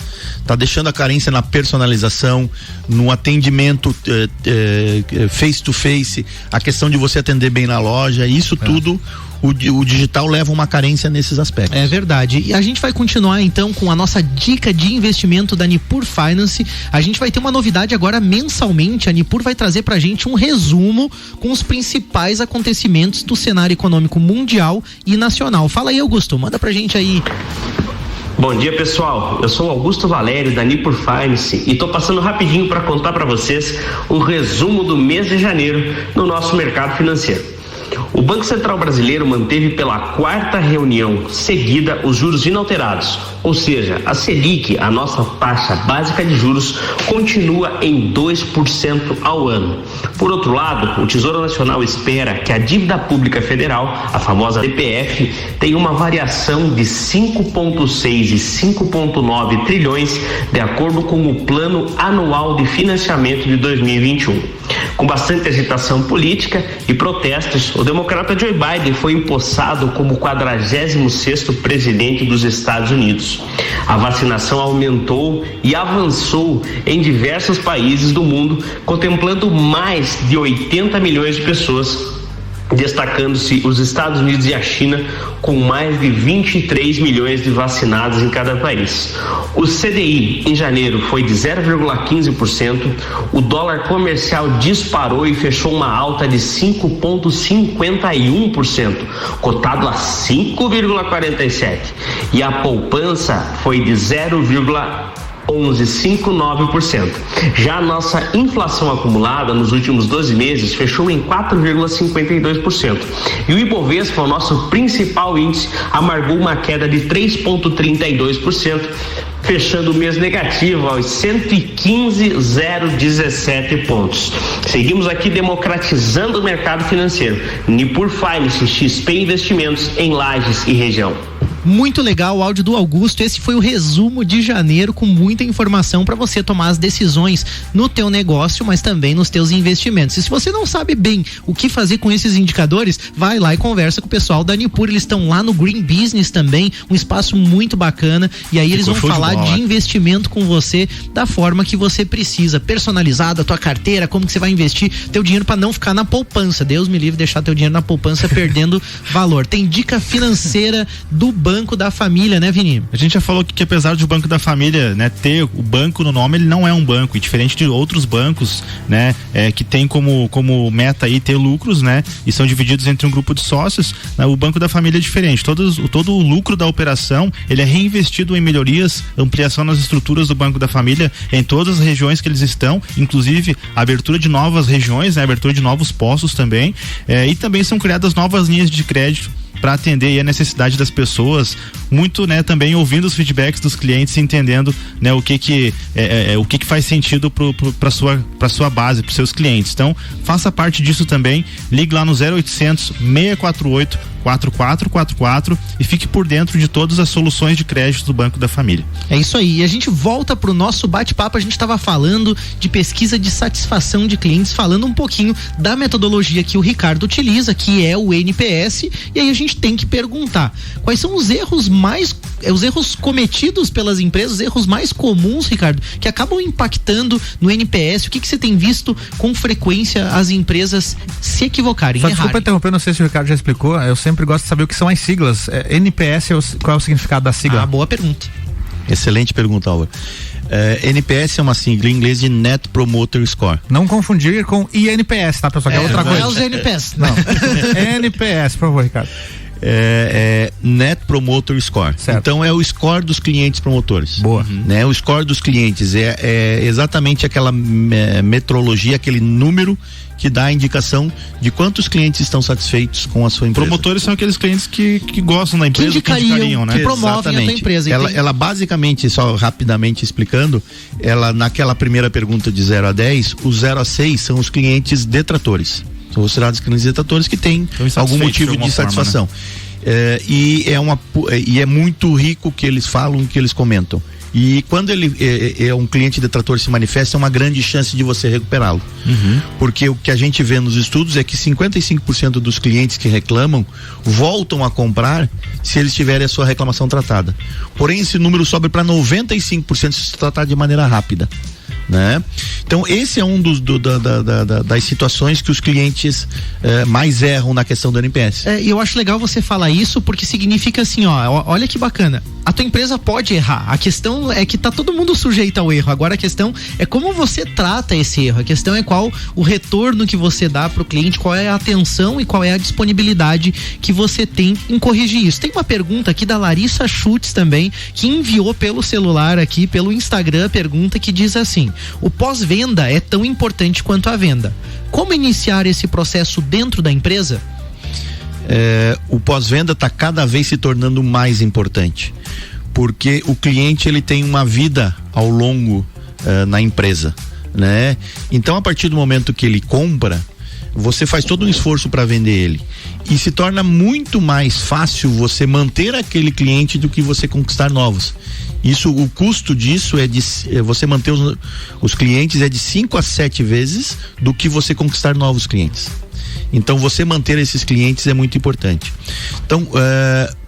Tá deixando a carência na personalização, no atendimento face to face, a questão de você atender bem na loja, isso tudo. O digital leva uma carência nesses aspectos. É verdade. E a gente vai continuar então com a nossa dica de investimento da Nipur Finance. A gente vai ter uma novidade agora mensalmente. A Nipur vai trazer pra gente um resumo com os principais acontecimentos do cenário econômico mundial e nacional. Fala aí, Augusto, manda pra gente aí. Bom dia, pessoal, eu sou Augusto Valério da Nipur Finance e tô passando rapidinho para contar para vocês um resumo do mês de janeiro no nosso mercado financeiro. O Banco Central Brasileiro manteve pela 4ª reunião seguida os juros inalterados, ou seja, a Selic, a nossa taxa básica de juros, continua em 2% ao ano. Por outro lado, o Tesouro Nacional espera que a dívida pública federal, a famosa DPF, tenha uma variação de 5,6 e 5,9 trilhões, de acordo com o Plano Anual de Financiamento de 2021. Com bastante agitação política e protestos, o democrata Joe Biden foi empossado como 46º presidente dos Estados Unidos. A vacinação aumentou e avançou em diversos países do mundo, contemplando mais de 80 milhões de pessoas, destacando-se os Estados Unidos e a China, com mais de 23 milhões de vacinados em cada país. O CDI em janeiro foi de 0,15%, o dólar comercial disparou e fechou uma alta de 5,51%, cotado a 5,47%, e a poupança foi de 0,1159%. Já a nossa inflação acumulada nos últimos 12 meses fechou em 4,52%. E o Ibovespa, o nosso principal índice, amargou uma queda de 3,32%, fechando o mês negativo aos 115,017 pontos. Seguimos aqui democratizando o mercado financeiro. Nipur Finance, XP Investimentos em Lages e região. Muito legal o áudio do Augusto. Esse foi o resumo de janeiro, com muita informação para você tomar as decisões no teu negócio, mas também nos teus investimentos. E se você não sabe bem o que fazer com esses indicadores, vai lá e conversa com o pessoal da Nipur. Eles estão lá no Green Business também, um espaço muito bacana, e aí eles vão falar de investimento com você da forma que você precisa, personalizado, a tua carteira, como que você vai investir teu dinheiro para não ficar na poupança. Deus me livre de deixar teu dinheiro na poupança perdendo valor. Tem dica financeira do Banco da Família, né, Vini? A gente já falou que apesar de o Banco da Família, né, ter o banco no nome, ele não é um banco, e diferente de outros bancos, né, que tem como meta aí ter lucros, né, e são divididos entre um grupo de sócios, né, o Banco da Família é diferente. Todo o lucro da operação, ele é reinvestido em melhorias, ampliação nas estruturas do Banco da Família em todas as regiões que eles estão, inclusive a abertura de novas regiões, né, a abertura de novos postos também, e também são criadas novas linhas de crédito para atender aí a necessidade das pessoas, muito, né, também ouvindo os feedbacks dos clientes, entendendo, né, o que faz sentido para sua base, para seus clientes. Então, faça parte disso também. Ligue lá no 0800 648 4444 e fique por dentro de todas as soluções de crédito do Banco da Família. É isso aí. E a gente volta pro nosso bate-papo. A gente estava falando de pesquisa de satisfação de clientes, falando um pouquinho da metodologia que o Ricardo utiliza, que é o NPS. E aí a gente tem que perguntar: quais são os erros cometidos pelas empresas, os erros mais comuns, Ricardo, que acabam impactando no NPS? O que você tem visto com frequência as empresas se equivocarem? Só desculpa interromper, não sei se o Ricardo já explicou. Eu sempre gosto de saber o que são as siglas. NPS, qual é o significado da sigla? Boa pergunta. Excelente pergunta, Álvaro. NPS é uma sigla em inglês de Net Promoter Score. Não confundir com INPS, tá, pessoal? Que é outra coisa. Não é os NPS. Não. NPS, por favor, Ricardo. Net Promoter Score. Certo. Então é o score dos clientes promotores. Boa. Né? O score dos clientes é exatamente aquela metrologia, aquele número que dá a indicação de quantos clientes estão satisfeitos com a sua empresa. Promotores são aqueles clientes que gostam da empresa, que indicariam, né? Que promovem a tua empresa. Ela basicamente, só rapidamente explicando, ela naquela primeira pergunta de 0 a 10, os 0 a 6 são os clientes detratores. São considerados clientes detratores que têm algum motivo de satisfação. Né? E é muito rico o que eles falam, o que eles comentam. E quando ele é um cliente detrator se manifesta, é uma grande chance de você recuperá-lo. Porque o que a gente vê nos estudos é que 55% dos clientes que reclamam voltam a comprar se eles tiverem a sua reclamação tratada. Porém, esse número sobe para 95% se tratar de maneira rápida. Né? Então esse é um das situações que os clientes mais erram na questão do NPS. E eu acho legal você falar isso, porque significa assim, olha que bacana, a tua empresa pode errar, a questão é que tá todo mundo sujeito ao erro, agora a questão é como você trata esse erro, a questão é qual o retorno que você dá pro cliente, qual é a atenção e qual é a disponibilidade que você tem em corrigir isso. Tem uma pergunta aqui da Larissa Schutz também, que enviou pelo celular aqui, pelo Instagram, pergunta que diz assim: o pós-venda é tão importante quanto a venda. Como iniciar esse processo dentro da empresa? O pós-venda está cada vez se tornando mais importante, porque o cliente ele tem uma vida ao longo na empresa, né? Então, a partir do momento que ele compra, você faz todo um esforço para vender ele, e se torna muito mais fácil você manter aquele cliente do que você conquistar novos. O custo disso você manter os clientes é de 5 a 7 vezes do que você conquistar novos clientes. Então, você manter esses clientes é muito importante. Então,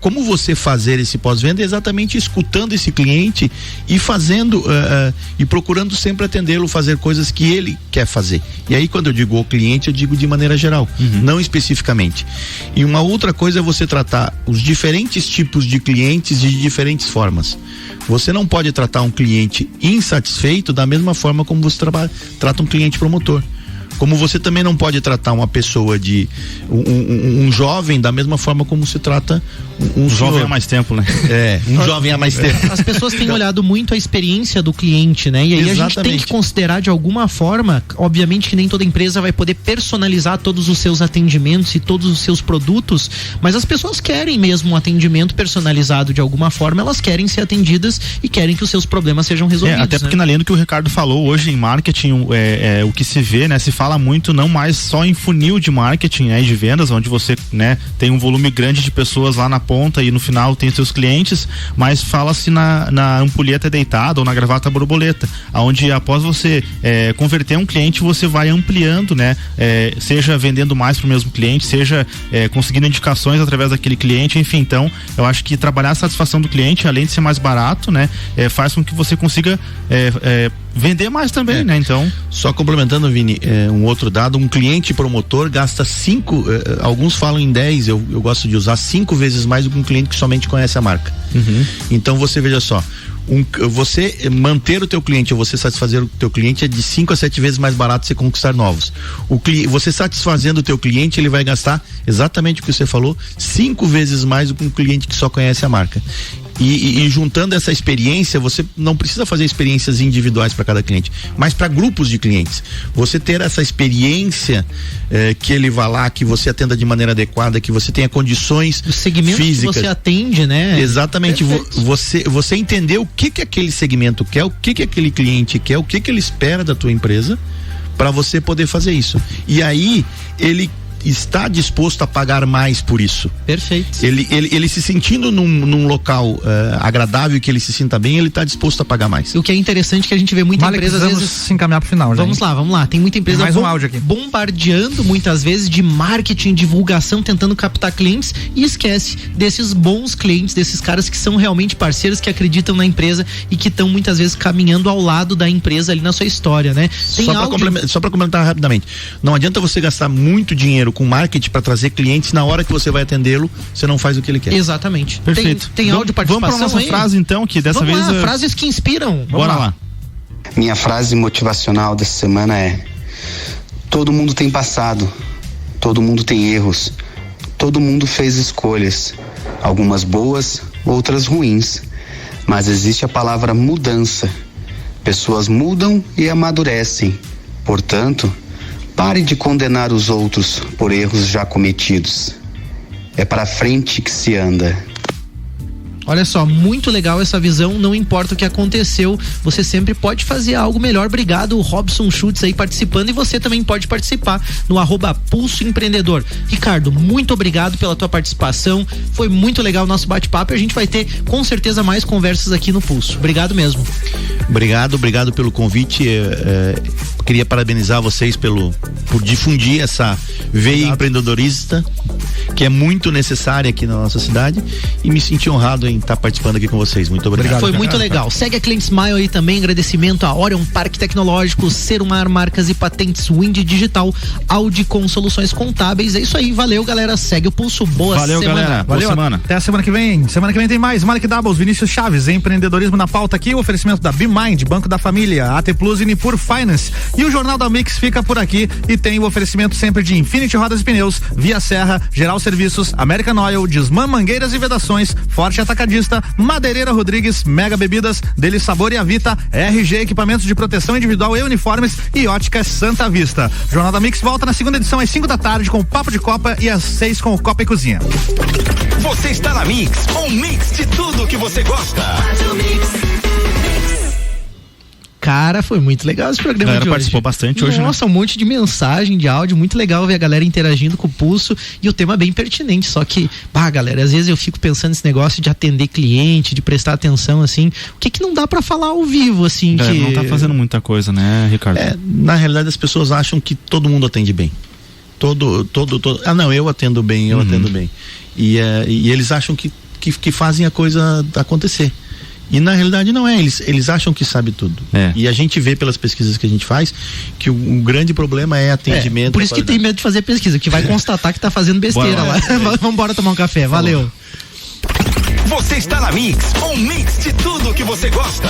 como você fazer esse pós-venda? É exatamente escutando esse cliente e fazendo e procurando sempre atendê-lo, fazer coisas que ele quer fazer. E aí, quando eu digo o cliente, eu digo de maneira geral, não especificamente. E uma outra coisa é você tratar os diferentes tipos de clientes de diferentes formas. Você não pode tratar um cliente insatisfeito da mesma forma como você trata um cliente promotor. Como você também não pode tratar uma pessoa um jovem da mesma forma como se trata um jovem há mais tempo, né? Um jovem há mais tempo. As pessoas têm olhado muito a experiência do cliente, né? E aí exatamente. A gente tem que considerar de alguma forma, obviamente que nem toda empresa vai poder personalizar todos os seus atendimentos e todos os seus produtos, mas as pessoas querem mesmo um atendimento personalizado de alguma forma, elas querem ser atendidas e querem que os seus problemas sejam resolvidos. Até porque na linha do que o Ricardo falou, hoje em marketing, o que se vê, né? Se fala muito não mais só em funil de marketing, né, de vendas, onde você, né, tem um volume grande de pessoas lá na ponta e no final tem seus clientes, mas fala-se na ampulheta deitada ou na gravata borboleta, onde após você converter um cliente, você vai ampliando, né, seja vendendo mais para o mesmo cliente, seja conseguindo indicações através daquele cliente, enfim. Então eu acho que trabalhar a satisfação do cliente, além de ser mais barato, né, faz com que você consiga vender mais também, né? Então, só complementando, Vini, um outro dado, um cliente promotor gasta 5, alguns falam em 10, eu gosto de usar 5 vezes mais do que um cliente que somente conhece a marca. Então você veja só, você manter o teu cliente ou você satisfazer o teu cliente é de 5 a 7 vezes mais barato você conquistar novos. Você satisfazendo o teu cliente, ele vai gastar exatamente o que você falou, 5 vezes mais do que um cliente que só conhece a marca. E juntando essa experiência, você não precisa fazer experiências individuais para cada cliente, mas para grupos de clientes. Você ter essa experiência que ele vá lá, que você atenda de maneira adequada, que você tenha condições o segmento físicas. Que você atende, né? Exatamente. Você entender o que aquele segmento quer, o que aquele cliente quer, o que ele espera da tua empresa, para você poder fazer isso. E aí, ele está disposto a pagar mais por isso. Perfeito. Ele se sentindo num local agradável, que ele se sinta bem, ele está disposto a pagar mais. E o que é interessante é que a gente vê muita empresa às vezes se encaminhar pro final, já. Vamos lá. Tem muita empresa mais um áudio aqui. Bombardeando muitas vezes de marketing, divulgação, tentando captar clientes e esquece desses bons clientes, desses caras que são realmente parceiros, que acreditam na empresa e que estão muitas vezes caminhando ao lado da empresa ali na sua história, né? Só para complementar rapidamente, não adianta você gastar muito dinheiro com marketing para trazer clientes, na hora que você vai atendê-lo, você não faz o que ele quer. Exatamente. Perfeito. Tem áudio participação. Vamos para nossa frase então, que dessa vez frases que inspiram. Bora lá. Minha frase motivacional dessa semana é: todo mundo tem passado, todo mundo tem erros, todo mundo fez escolhas, algumas boas, outras ruins, mas existe a palavra mudança. Pessoas mudam e amadurecem. Portanto, pare de condenar os outros por erros já cometidos. É para frente que se anda. Olha só, muito legal essa visão, não importa o que aconteceu, você sempre pode fazer algo melhor. Obrigado, Robson Schultz aí participando, e você também pode participar no @Pulso Empreendedor. Ricardo, muito obrigado pela tua participação, foi muito legal o nosso bate-papo e a gente vai ter com certeza mais conversas aqui no Pulso. Obrigado mesmo. Obrigado pelo convite. Queria parabenizar vocês por difundir essa veia empreendedorista que é muito necessária aqui na nossa cidade, e me senti honrado em estar participando aqui com vocês. Muito obrigado. Foi muito legal. Segue a Client Smile aí também. Agradecimento a Orion Parque Tecnológico, Serumar Marcas e Patentes, Wind Digital, Audi com soluções contábeis. É isso aí. Valeu, galera. Segue o Pulso. Boa semana. Valeu, galera. Boa semana. Até a semana que vem. Semana que vem tem mais. Malik Doubles, Vinícius Chaves, empreendedorismo na pauta aqui. O oferecimento da BeMind, Banco da Família, AT Plus e Nipur Finance. E o Jornal da Mix fica por aqui e tem o oferecimento sempre de Infinity Rodas e Pneus, Via Serra, Geral Serviços, American Oil, Desmã Mangueiras e Vedações, Forte Atacadista, Madeireira Rodrigues, Mega Bebidas, Deli Sabor e Avita, RG Equipamentos de Proteção Individual e Uniformes e Óticas Santa Vista. Jornal da Mix volta na segunda edição às 5 da tarde com o Papo de Copa e às 6 com o Copa e Cozinha. Você está na Mix, um mix de tudo que você gosta. Cara, foi muito legal esse programa de hoje. Participou bastante hoje, Nossa, um monte de mensagem, de áudio, muito legal ver a galera interagindo com o Pulso e o tema bem pertinente, só que, galera, às vezes eu fico pensando nesse negócio de atender cliente, de prestar atenção, assim, o que não dá pra falar ao vivo, assim, que... Não tá fazendo muita coisa, né, Ricardo? Na realidade as pessoas acham que todo mundo atende bem. Não, eu atendo bem, atendo bem. E eles acham que fazem a coisa acontecer. E na realidade não é, eles acham que sabe tudo. E a gente vê pelas pesquisas que a gente faz que o grande problema é atendimento. Por isso que tem medo de fazer pesquisa, que vai constatar que tá fazendo besteira lá. Vamos embora tomar um café, valeu. Você está na Mix, um mix de tudo que você gosta.